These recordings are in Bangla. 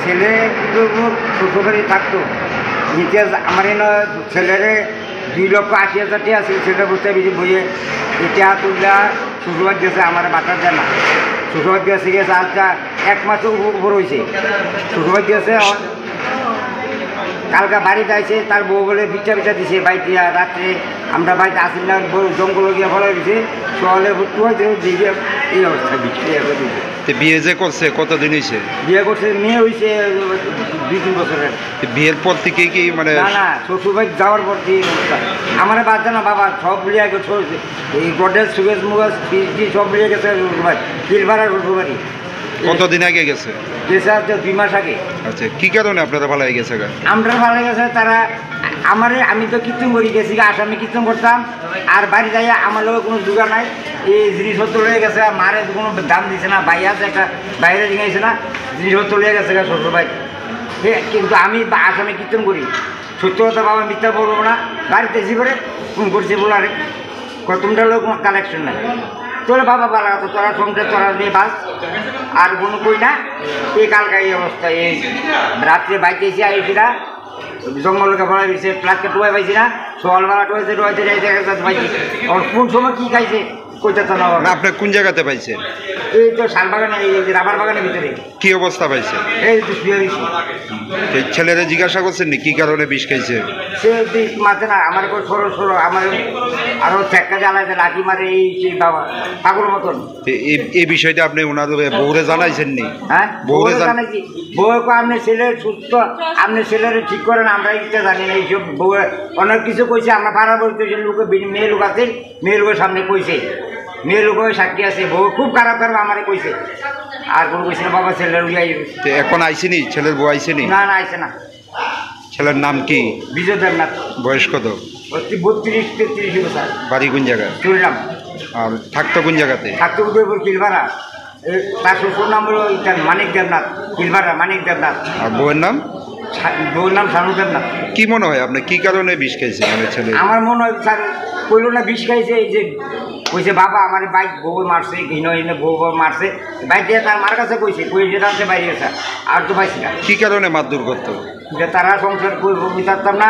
ছেলে কিন্তু শ্বশুরবাড়ি থাকতো নিচে আমার এনে ছেলেরে 2,80,000 টাকা আছে ছেলে বসে বেশি বইয়ে এটা তুললা শ্বশুরবাড়ি দিয়েছে আমার বাচ্চা দেয় না শ্বশুরবাড়ি দিয়েছে গেছে আজটা 1 মাসের উপর হয়েছে শ্বশুরবাড়ি দিয়েছে কালকা বাড়ি যাইছে তার বউ বলে পিঠা দিছে বাড়িতে রাত্রে আমরা বাড়িতে আসি না জঙ্গল গিয়ে ফলো দিছে সকালে ভর্তি হয়েছে দিকে এই অবস্থা বিয়ে যে করছে কতদিন হয়েছে? বিয়ে করছে মেয়ে হয়েছে 2-3 বছরের। বিয়ের পর থেকে কি মানে না শ্বশুরবাড়ি যাওয়ার পর থেকে আমার বাচ্চা না বাবা সব লিয়ে গেছে এই গডেজ সুগেজ মুগেজ ফ্রিজ সব লিয়ে গেছে শ্বশুরবাড়ি কিলভাড়া শ্বশুরবাড়ি। কতদিন আগে গেছে? গেছে আজ 2 মাস আগে। আচ্ছা কি কারণে আপনারা ভালো হয়ে গেছে? আমরা ভালো গেছে তারা আমি তো কীর্তন করি গেছি আসামে কীর্তন করতাম আর বাড়ি যাইয়া আমার লোক কোনো জোগাড় নাই এই জিনিসপত্র লয়ে গেছে মারে কোনো দাম দিছে না ভাই আছে একটা বাইরে জিঙাইছে না জিনিসপত্র লয়ে গেছে শ্বশুর ভাই কিন্তু আমি আসামে কীর্তন করি সত্য কথা বাবা মিথ্যা বলবো না বাড়িতে এসে করে ফোন করছি বলারে তোমরা লোক কালেকশন নাই তোরা বাবা ভালো কথা তোরা সংসার তোরা দিয়ে বাস আর কোনো কই না এই কালকা এই অবস্থা এই রাত্রে বাইতে এসে আইছি না জঙ্গলকে ভরা দিয়েছে প্লাস্টিক টোয়াই পাইছি না সকালবেলা টোয়াইতে যাইতে পাইছি আর কোন সময় কী খাইছে কইতে তো না আপনি কোন জায়গাতে পাইছেন? এই তো শাল বাগানে এই রাবার বাগানের ভিতরে। কি অবস্থা পাইছে? এই তো শুয়ে রয়েছি। ছেলেরা জিজ্ঞাসা করছেন নি কি কারণে বিষ খাইছে? সে মাঝে না আমার সরো আমার আরো ঠেক্কা জ্বালাইছে লাঠি মারে এই বাবা পাগল মতন। এই বিষয়টা আপনি ওনার বউরে জানাইছেন নি? হ্যাঁ বউরে জানাইছি। বউকে আপনি ছেলের সুস্থ আপনি ছেলেরে ঠিক করেন আমরা এটা জানি না এইসব বউ অনেক কিছু কইছে আমরা পাড়া বলতে লোকে মেয়ে লোক আছে মেয়ে লোকের সামনে কইছে মেয়ে লোক সাক্ষী আছে বউ খুব খারাপ আমারে কইছে আর কোনো কইছে না বাবা ছেলের উড়িয়াই এখন আইসিনি ছেলের বউ আইসিনি? না আইসে না। ছেলের নাম কি? বিজয় দেবনাথ। বয়স কত? 32-33 বছর। বাড়ি কোন জায়গায়? চললাম। আর থাকতো কোন জায়গাতে? থাকতো উদয়পুর কিলভাড়া। তার শ্বশুর নাম হলো মানিক দেবনাথ কিলভাড়া মানিক দেবনাথ। আর বউয়ের নাম? বউয়ের নাম শানু দেবনাথ। কি মনে হয় আপনি কি কারণে বিষ খাইছে ছেলে? আমার মনে হয় স্যার কইলো না বিষ খাইছে এই যে কইছে বাবা আমার বাইক বউ মারছে ঘিনে বউ মারছে বাইক দিয়ে তার মার কাছে কইছে যেটা আছে বাইরে গেছে আর তো পাইছি না। কি কারণে মারধর করতো? যে তারা সংসার করতাম না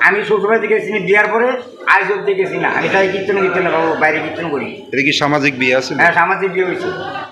আমি শ্বশুরবাড়িতে গেছি বিয়ার পরে আজ অব্দি গেছি না আমি তাই কীর্তন বাবু বাইরে কীর্তন করি। এটা কি সামাজিক বিয়ে আছে? হ্যাঁ সামাজিক বিয়ে হয়েছে।